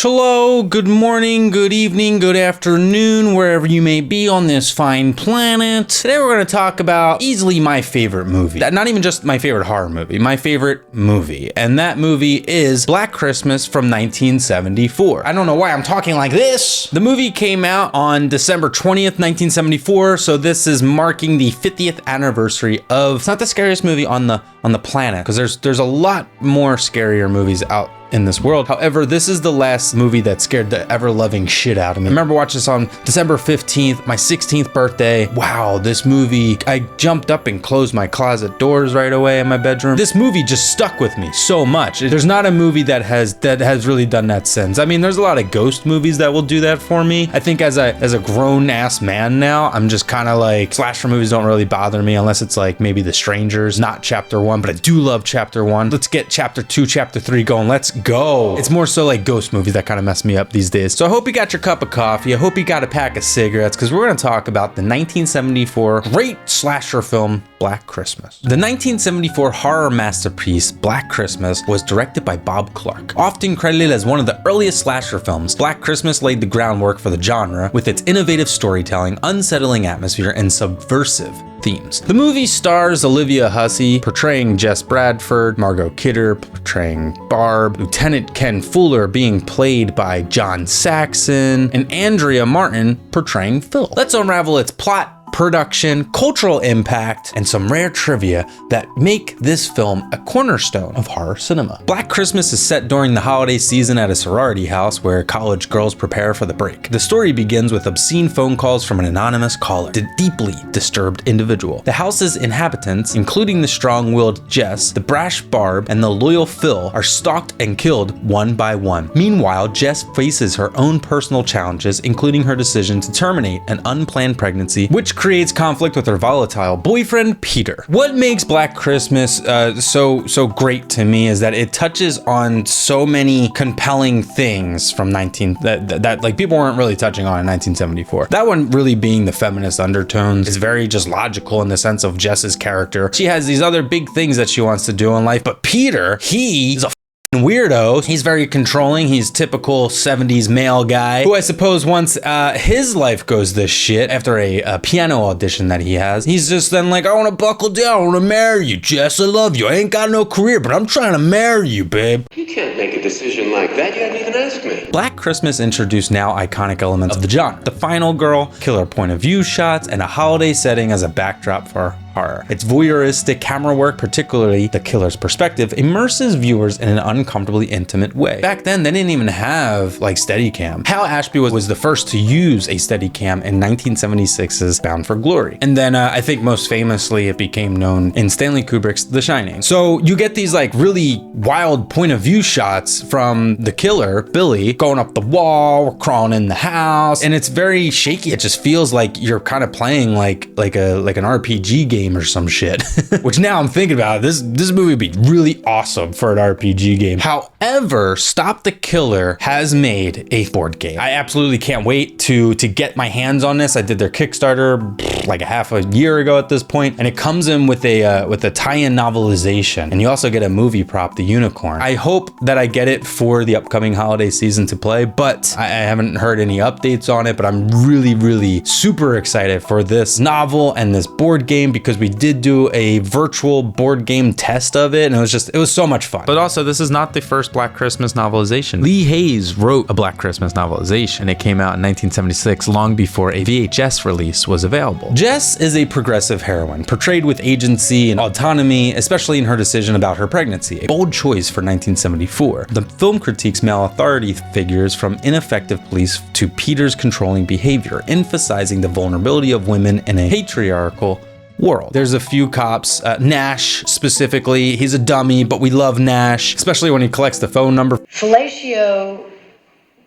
Hello, good morning, good evening, good afternoon, wherever you may be on this fine planet. Today we're going to talk about easily my favorite movie. Not even just my favorite horror movie, my favorite movie. And that movie is Black Christmas from 1974. I don't know why I'm talking like this. The movie came out on December 20th, 1974, so this is marking the 50th anniversary of, it's not the scariest movie on the planet, because there's a lot more scarier movies out in this world. However, this is the last movie that scared the ever-loving shit out of me. I remember watching this on December 15th, my 16th birthday. Wow, this movie, I jumped up and closed my closet doors right away in my bedroom. This movie just stuck with me so much. There's not a movie that has really done that since. I mean, there's a lot of ghost movies that will do that for me. I think as a grown-ass man now, I'm just kind of like, slasher movies don't really bother me unless it's like maybe The Strangers, not chapter 1, but I do love chapter 1. Let's get chapter 2, chapter 3 going. Let's go. It's more so like ghost movies that kind of mess me up these days. So I hope you got your cup of coffee. I hope you got a pack of cigarettes, because we're going to talk about the 1974 great slasher film, Black Christmas. The 1974 horror masterpiece, Black Christmas, was directed by Bob Clark. Often credited as one of the earliest slasher films, Black Christmas laid the groundwork for the genre with its innovative storytelling, unsettling atmosphere, and subversive themes. The movie stars Olivia Hussey portraying Jess Bradford, Margot Kidder portraying Barb, Lieutenant Ken Fuller being played by John Saxon, and Andrea Martin portraying Phil. Let's unravel its plot, production, cultural impact, and some rare trivia that make this film a cornerstone of horror cinema. Black Christmas is set during the holiday season at a sorority house where college girls prepare for the break. The story begins with obscene phone calls from an anonymous caller, a deeply disturbed individual. The house's inhabitants, including the strong-willed Jess, the brash Barb, and the loyal Phil, are stalked and killed one by one. Meanwhile, Jess faces her own personal challenges, including her decision to terminate an unplanned pregnancy, which creates conflict with her volatile boyfriend, Peter. What makes Black Christmas so great to me is that it touches on so many compelling things from that like people weren't really touching on in 1974. That one really being the feminist undertones is very just logical in the sense of Jess's character. She has these other big things that she wants to do in life, but Peter, he's a weirdo. He's very controlling. He's typical 70s male guy who I suppose once his life goes to shit after a piano audition that he has, he's just then like, I want to buckle down. I want to marry you, Jess. I love you. I ain't got no career, but I'm trying to marry you, babe. You can't make a decision like that. You hadn't even asked me. Black Christmas introduced now iconic elements of the genre. The final girl, killer point of view shots, and a holiday setting as a backdrop for horror. Its voyeuristic camera work, particularly the killer's perspective, immerses viewers in an uncomfortably intimate way. Back then, they didn't even have like Steadicam. Hal Ashby was the first to use a Steadicam in 1976's Bound for Glory. And then I think most famously, it became known in Stanley Kubrick's The Shining. So you get these like really wild point of view shots from the killer, Billy, going up the wall, crawling in the house, and it's very shaky. It just feels like you're kind of playing like an RPG game or some shit. Which now I'm thinking about it, this movie would be really awesome for an RPG game. However, Stop the Killer has made a board game. I absolutely can't wait to get my hands on this. I did their Kickstarter like a half a year ago at this point, and it comes in with a tie-in novelization, and you also get a movie prop, the unicorn. I hope that I get it for the upcoming holiday season to play, but I haven't heard any updates on it, but I'm really super excited for this novel and this board game, because we did do a virtual board game test of it, and it was so much fun. But also, this is not the first Black Christmas novelization. Lee Hayes wrote a Black Christmas novelization. It came out in 1976, long before a VHS release was available. Jess is a progressive heroine, portrayed with agency and autonomy, especially in her decision about her pregnancy. A bold choice for 1974. The film critiques male authority figures, from ineffective police to Peter's controlling behavior, emphasizing the vulnerability of women in a patriarchal world. There's a few cops, Nash specifically, he's a dummy, but we love Nash, especially when he collects the phone number. Fellatio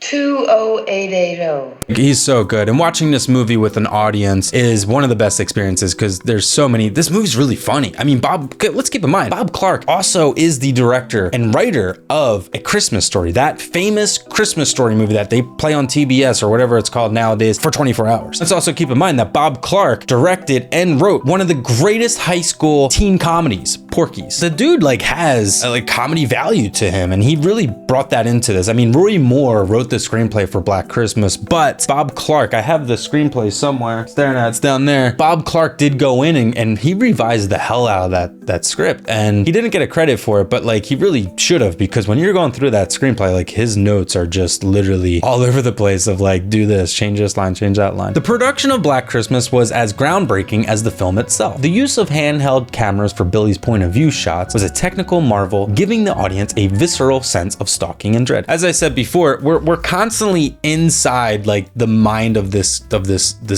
20880. He's so good, and watching this movie with an audience is one of the best experiences because there's so many. This movie's really funny. I mean, let's keep in mind, Bob Clark also is the director and writer of A Christmas Story, that famous Christmas Story movie that they play on TBS or whatever it's called nowadays for 24 hours. Let's also keep in mind that Bob Clark directed and wrote one of the greatest high school teen comedies, Porky's. The dude has comedy value to him, and he really brought that into this. I mean, Roy Moore wrote wrote the screenplay for Black Christmas, but Bob Clark, I have the screenplay somewhere. Staring at it's down there. Bob Clark did go in and he revised the hell out of that script, and he didn't get a credit for it, but like he really should have, because when you're going through that screenplay, like his notes are just literally all over the place of like, do this, change this line, change that line. The production of Black Christmas was as groundbreaking as the film itself. The use of handheld cameras for Billy's point of view shots was a technical marvel, giving the audience a visceral sense of stalking and dread. As I said before, we're constantly inside like the mind of this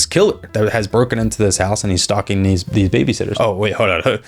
killer that has broken into this house, and he's stalking these babysitters. Oh wait, hold on.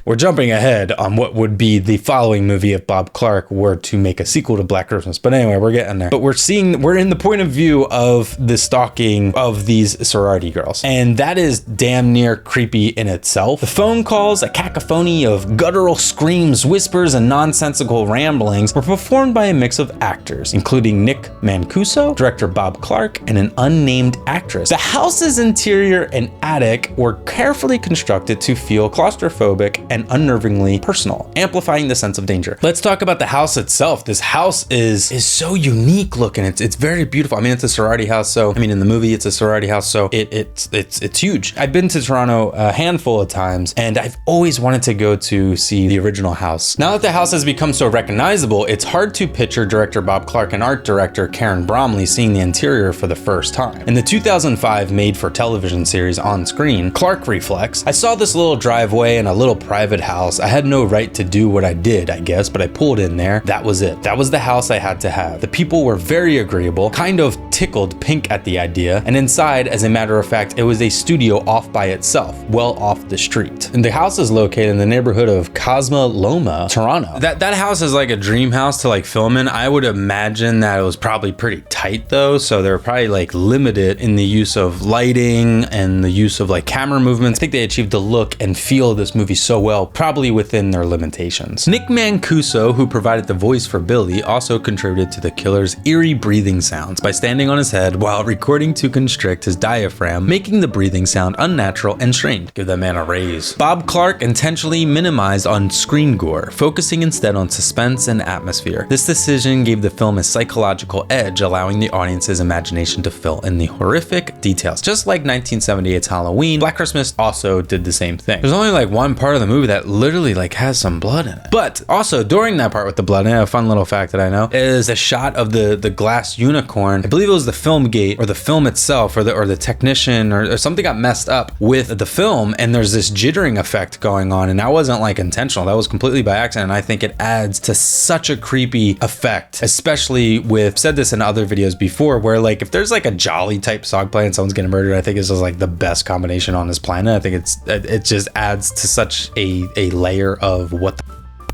We're jumping ahead on what would be the following movie if Bob Clark were to make a sequel to Black Christmas. But anyway, we're getting there. But we're in the point of view of the stalking of these sorority girls, and that is damn near creepy in itself. The phone calls, a cacophony of guttural screams, whispers, and nonsensical ramblings were performed by a mix of actors, including Nick Mancuso, director Bob Clark, and an unnamed actress. The house's interior and attic were carefully constructed to feel claustrophobic and unnervingly personal, amplifying the sense of danger. Let's talk about the house itself. This house is so unique looking. It's very beautiful. I mean, it's a sorority house, so I mean, in the movie, it's a sorority house, so it's huge. I've been to Toronto a handful of times, and I've always wanted to go to see the original house. Now that the house has become so recognizable, it's hard to picture director Bob Clark and art director Karen Bromley seeing the interior for the first time. In the 2005 made-for-television series On Screen, Clark reflects, "I saw this little driveway in a little private house. I had no right to do what I did, I guess, but I pulled in there. That was it. That was the house I had to have. The people were very agreeable, kind of tickled pink at the idea, and inside, as a matter of fact, it was a studio off by itself, well off the street." And the house is located in the neighborhood of Cosmo Loma, Toronto. That house is like a dream house to like film in. I would imagine that it was probably pretty tight though, so they're probably like limited in the use of lighting and the use of like camera movements. I think they achieved the look and feel of this movie so well, probably within their limitations. Nick Mancuso, who provided the voice for Billy, also contributed to the killer's eerie breathing sounds by standing on his head while recording to constrict his diaphragm, making the breathing sound unnatural and strained. Give that man a raise. Bob Clark intentionally minimized on-screen gore, focusing instead on suspense and atmosphere. This decision gave the film a psychological edge, allowing the audience's imagination to fill in the horrific details. Just like 1978's Halloween, Black Christmas also did the same thing. There's only like one part of the movie that literally like has some blood in it. But also during that part with the blood in it, a fun little fact that I know is a shot of the glass unicorn. I believe it was the film gate or the film itself or the technician or something got messed up with the film, and there's this jittering effect going on, and that wasn't like intentional. That was completely by accident. I think it adds to such a creepy effect, especially with, I've said this in other videos before, where like if there's like a jolly type song playing and someone's getting murdered, I think it's just like the best combination on this planet. I think it just adds to such a layer of what the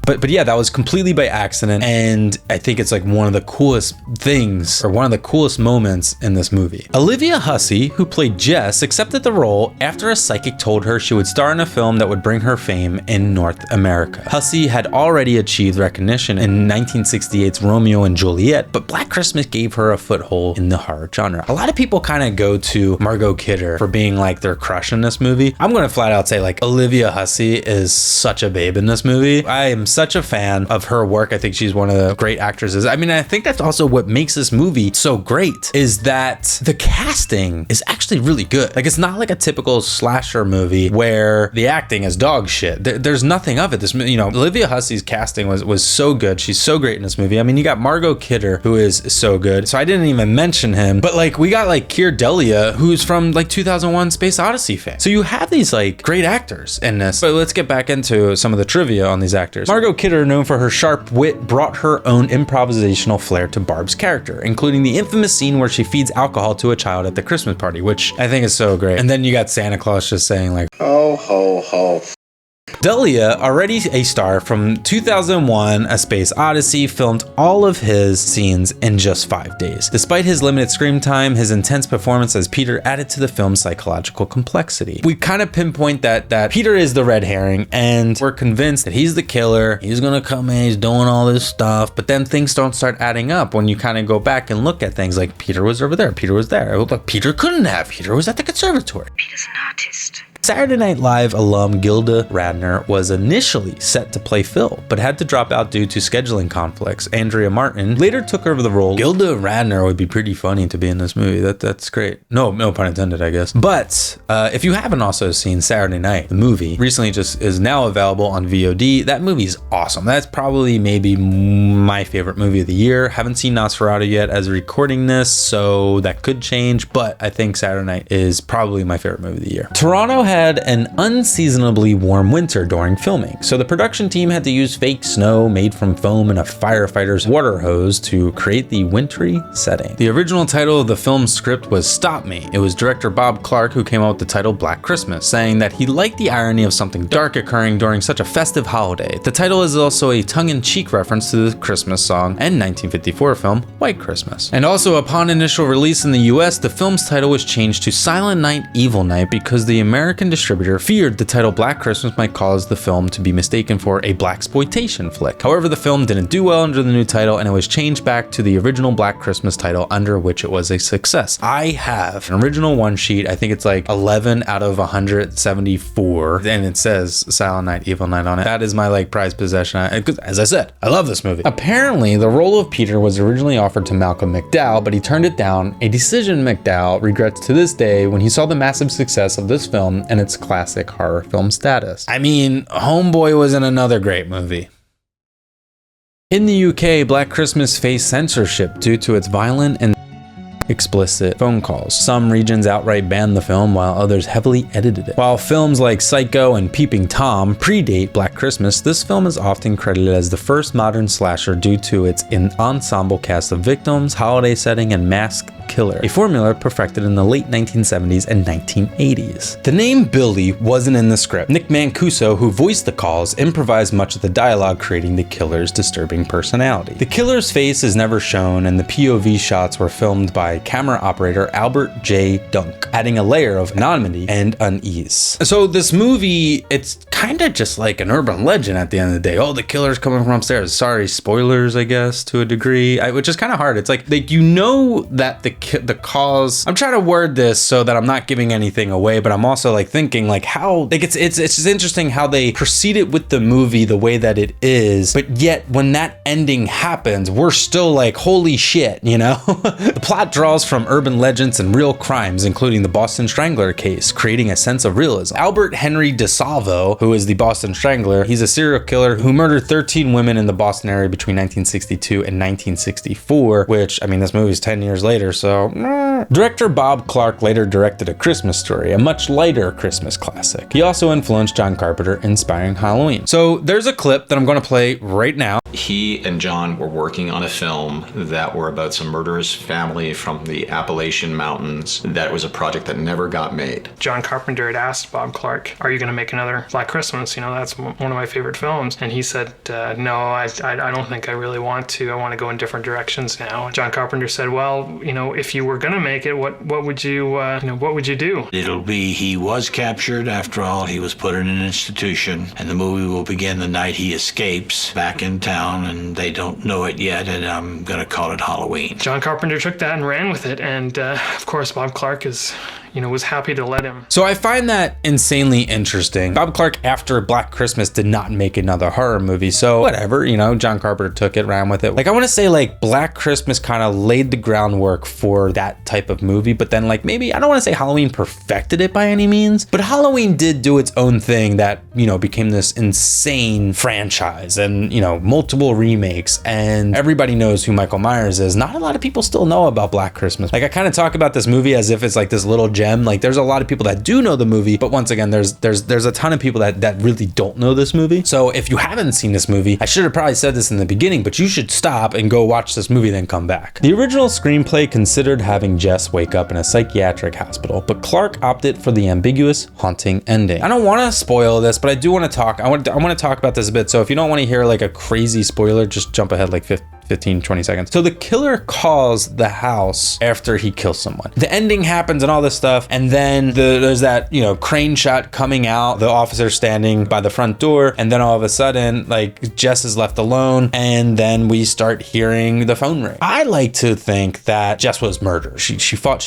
But yeah, that was completely by accident, and I think it's like one of the coolest things, or one of the coolest moments in this movie. Olivia Hussey, who played Jess, accepted the role after a psychic told her she would star in a film that would bring her fame in North America. Hussey had already achieved recognition in 1968's Romeo and Juliet, but Black Christmas gave her a foothold in the horror genre. A lot of people kind of go to Margot Kidder for being like their crush in this movie. I'm gonna flat out say like Olivia Hussey is such a babe in this movie. I am such a fan of her work. I think she's one of the great actresses. I mean, I think that's also what makes this movie so great, is that the casting is actually really good. Like, it's not like a typical slasher movie where the acting is dog shit. There's nothing of it. This, you know, Olivia Hussey's casting was so good. She's so great in this movie. I mean, you got Margot Kidder, who is so good. So I didn't even mention him, but like we got like Keir Delia, who's from like 2001 Space Odyssey fame. So you have these like great actors in this. But let's get back into some of the trivia on these actors. Margot Kidder, known for her sharp wit, brought her own improvisational flair to Barb's character, including the infamous scene where she feeds alcohol to a child at the Christmas party, which I think is so great. And then you got Santa Claus just saying like, "Ho, ho, ho." Delia, already a star from 2001 A Space Odyssey, filmed all of his scenes in just 5 days. Despite his limited screen time, his intense performance as Peter added to the film's psychological complexity. We kind of pinpoint that Peter is the red herring, and we're convinced that he's the killer. He's gonna come in, he's doing all this stuff, but then things don't start adding up when you kind of go back and look at things like Peter was over there, Peter was there. But Peter couldn't have. Peter was at the conservatory. Peter's an artist. Saturday Night Live alum Gilda Radner was initially set to play Phil, but had to drop out due to scheduling conflicts. Andrea Martin later took over the role. Gilda Radner would be pretty funny to be in this movie. That's great. No pun intended, I guess. But if you haven't also seen Saturday Night, the movie recently just is now available on VOD. That movie's awesome. That's probably maybe my favorite movie of the year. Haven't seen Nosferatu yet as recording this, so that could change, but I think Saturday Night is probably my favorite movie of the year. Toronto had an unseasonably warm winter during filming, so the production team had to use fake snow made from foam and a firefighter's water hose to create the wintry setting. The original title of the film's script was Stop Me. It was director Bob Clark who came up with the title Black Christmas, saying that he liked the irony of something dark occurring during such a festive holiday. The title is also a tongue-in-cheek reference to the Christmas song and 1954 film White Christmas. And also, upon initial release in the US, the film's title was changed to Silent Night, Evil Night because the American distributor feared the title Black Christmas might cause the film to be mistaken for a blaxploitation flick. However, the film didn't do well under the new title, and it was changed back to the original Black Christmas title, under which it was a success. I have an original one sheet, I think it's like 11 out of 174, and it says Silent Night, Evil Night on it. That is my like prized possession, because as I said, I love this movie. Apparently, the role of Peter was originally offered to Malcolm McDowell, but he turned it down, a decision McDowell regrets to this day when he saw the massive success of this film and its classic horror film status. I mean, Homeboy was in another great movie. In the UK, Black Christmas faced censorship due to its violent and explicit phone calls. Some regions outright banned the film, while others heavily edited it. While films like Psycho and Peeping Tom predate Black Christmas, this film is often credited as the first modern slasher due to its ensemble cast of victims, holiday setting, and masked killer, a formula perfected in the late 1970s and 1980s. The name Billy wasn't in the script. Nick Mancuso, who voiced the calls, improvised much of the dialogue, creating the killer's disturbing personality. The killer's face is never shown, and the POV shots were filmed by camera operator Albert J. Dunk, adding a layer of anonymity and unease. So this movie, it's kind of just like an urban legend at the end of the day. Oh, the killer's coming from upstairs. Sorry, spoilers, I guess, to a degree, which is kind of hard. It's like you know that the cause. I'm trying to word this so that I'm not giving anything away, but I'm also like thinking like how like it's just interesting how they proceeded with the movie the way that it is, but yet when that ending happens, we're still like, holy shit, you know? The plot draws from urban legends and real crimes, including the Boston Strangler case, creating a sense of realism. Albert Henry DeSalvo, who is the Boston Strangler, he's a serial killer who murdered 13 women in the Boston area between 1962 and 1964, which, I mean, this movie's 10 years later, so Director Bob Clark later directed A Christmas Story, a much lighter Christmas classic. He also influenced John Carpenter, inspiring Halloween. So there's a clip that I'm going to play right now. He and John were working on a film that were about some murderous family from the Appalachian Mountains. That was a project that never got made. John Carpenter had asked Bob Clark, are you going to make another Black Christmas? You know, that's one of my favorite films. And he said, no, I don't think I really want to. I want to go in different directions now. John Carpenter said, well, you know, if you were going to make it, what would you what would you do? It'll be he was captured. After all, he was put in an institution, and the movie will begin the night he escapes back in town, and they don't know it yet, and I'm going to call it Halloween. John Carpenter took that and ran with it, and of course Bob Clark was happy to let him. So I find that insanely interesting. Bob Clark, after Black Christmas, did not make another horror movie, so whatever, you know, John Carpenter took it, ran with it. Like, I want to say, like, Black Christmas kind of laid the groundwork for that type of movie, but then, like, maybe, I don't want to say Halloween perfected it by any means, but Halloween did do its own thing that, you know, became this insane franchise and, you know, multiple remakes, and everybody knows who Michael Myers is. Not a lot of people still know about Black Christmas. Like, I kind of talk about this movie as if it's like this little gem. Like, there's a lot of people that do know the movie, but once again, there's a ton of people that really don't know this movie. So if you haven't seen this movie, I should have probably said this in the beginning, but you should stop and go watch this movie, then come back. The original screenplay considered having Jess wake up in a psychiatric hospital, but Clark opted for the ambiguous, haunting ending. I don't want to spoil this, but I do want to talk. I want to talk about this a bit. So if you don't want to hear like a crazy spoiler, just jump ahead like 15, 20 seconds. So the killer calls the house after he kills someone. The ending happens and all this stuff, and then there's that, you know, crane shot coming out, the officer standing by the front door, and then all of a sudden, like, Jess is left alone, and then we start hearing the phone ring. I like to think that Jess was murdered. She fought,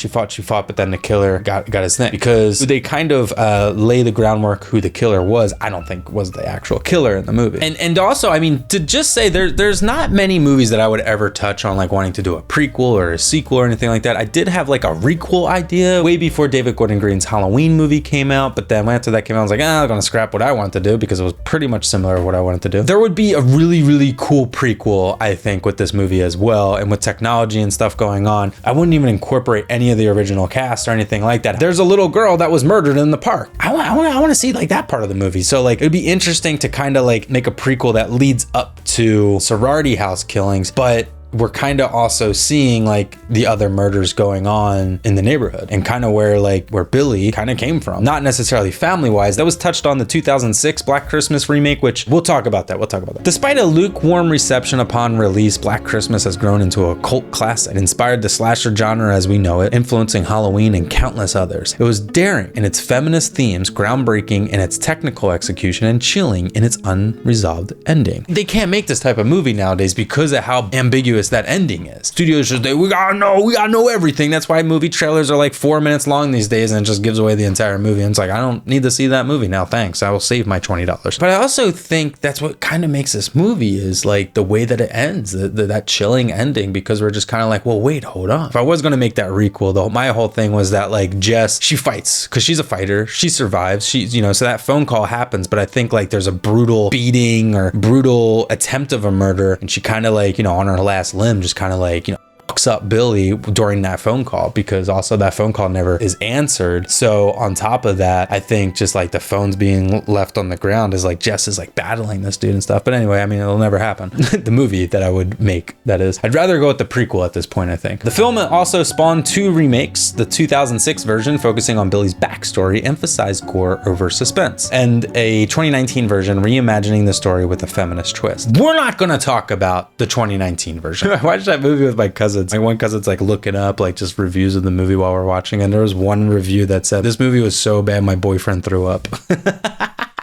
but then the killer got his thing, because they kind of lay the groundwork who the killer was. I don't think was the actual killer in the movie. And also, I mean, to just say there's not many movies that I would ever touch on like wanting to do a prequel or a sequel or anything like that. I did have like a requel idea way before David Gordon Green's Halloween movie came out, but then after that came out, I was like, I'm gonna scrap what I wanted to do because it was pretty much similar to what I wanted to do. There would be a really, really cool prequel, I think, with this movie as well, and with technology and stuff going on. I wouldn't even incorporate any of the original cast or anything like that. There's a little girl that was murdered in the park. I want to see like that part of the movie. So like it'd be interesting to kind of like make a prequel that leads up to sorority house killings, but we're kind of also seeing like the other murders going on in the neighborhood and kind of where Billy kind of came from. Not necessarily family wise. That was touched on the 2006 Black Christmas remake, which we'll talk about that. Despite a lukewarm reception upon release, Black Christmas has grown into a cult classic. It inspired the slasher genre as we know it, influencing Halloween and countless others. It was daring in its feminist themes, groundbreaking in its technical execution, and chilling in its unresolved ending. They can't make this type of movie nowadays because of how ambiguous that ending is. Studios just we gotta know everything. That's why movie trailers are like 4 minutes long these days, and it just gives away the entire movie. And it's like, I don't need to see that movie now, thanks. I will save my $20. But I also think that's what kind of makes this movie is like the way that it ends, that chilling ending, because we're just kind of like, well, wait, hold on. If I was gonna make that requel, though, my whole thing was that like Jess, she fights because she's a fighter, she survives, she's, you know, so that phone call happens, but I think like there's a brutal beating or brutal attempt of a murder, and she kind of like, you know, on her last limb just kind of like, you know, fucks up Billy during that phone call, because also that phone call never is answered. So on top of that, I think just like the phones being left on the ground is like Jess is like battling this dude and stuff. But anyway, I mean, it'll never happen. The movie that I would make, that is. I'd rather go with the prequel at this point, I think. The film also spawned 2 remakes. The 2006 version, focusing on Billy's backstory, emphasized gore over suspense, and a 2019 version reimagining the story with a feminist twist. We're not gonna talk about the 2019 version. I watched that movie with my cousins. My one cousin's like looking up like just reviews of the movie while we're watching, and there was one review that said this movie was so bad my boyfriend threw up.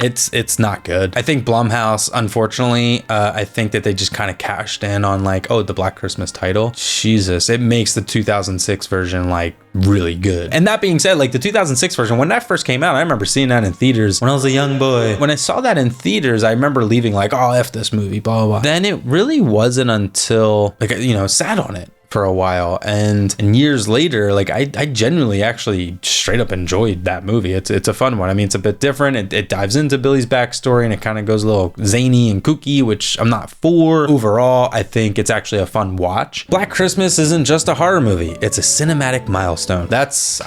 It's not good. I think Blumhouse, unfortunately, I think that they just kind of cashed in on like, oh, the Black Christmas title. Jesus, it makes the 2006 version like really good. And that being said, like the 2006 version, when that first came out, I remember seeing that in theaters when I was a young boy. When I saw that in theaters, I remember leaving like, oh, F this movie, blah, blah, blah. Then it really wasn't until like, you know, sat on it for a while, and years later, like I genuinely actually straight up enjoyed that movie. It's a fun one. I mean, it's a bit different. It dives into Billy's backstory, and it kind of goes a little zany and kooky, which I'm not for. Overall, I think it's actually a fun watch. Black Christmas isn't just a horror movie. It's a cinematic milestone. That's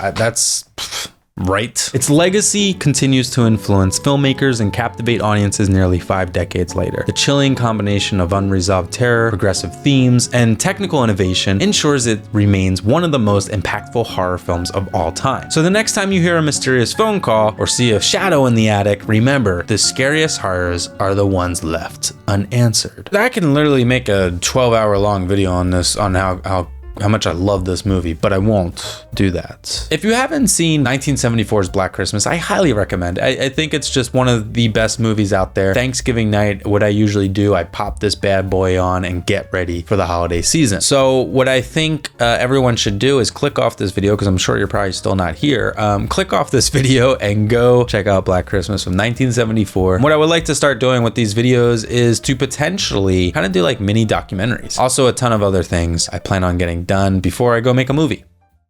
right. Its legacy continues to influence filmmakers and captivate audiences nearly 5 decades later. The chilling combination of unresolved terror, progressive themes, and technical innovation ensures it remains one of the most impactful horror films of all time. So the next time you hear a mysterious phone call or see a shadow in the attic, remember, the scariest horrors are the ones left unanswered. I can literally make a 12-hour long video on this, on how much I love this movie, but I won't do that. If you haven't seen 1974's Black Christmas, I highly recommend. I think it's just one of the best movies out there. Thanksgiving night, what I usually do, I pop this bad boy on and get ready for the holiday season. So what I think everyone should do is click off this video, because I'm sure you're probably still not here. Click off this video and go check out Black Christmas from 1974. What I would like to start doing with these videos is to potentially kind of do like mini documentaries. Also a ton of other things I plan on getting done before I go make a movie.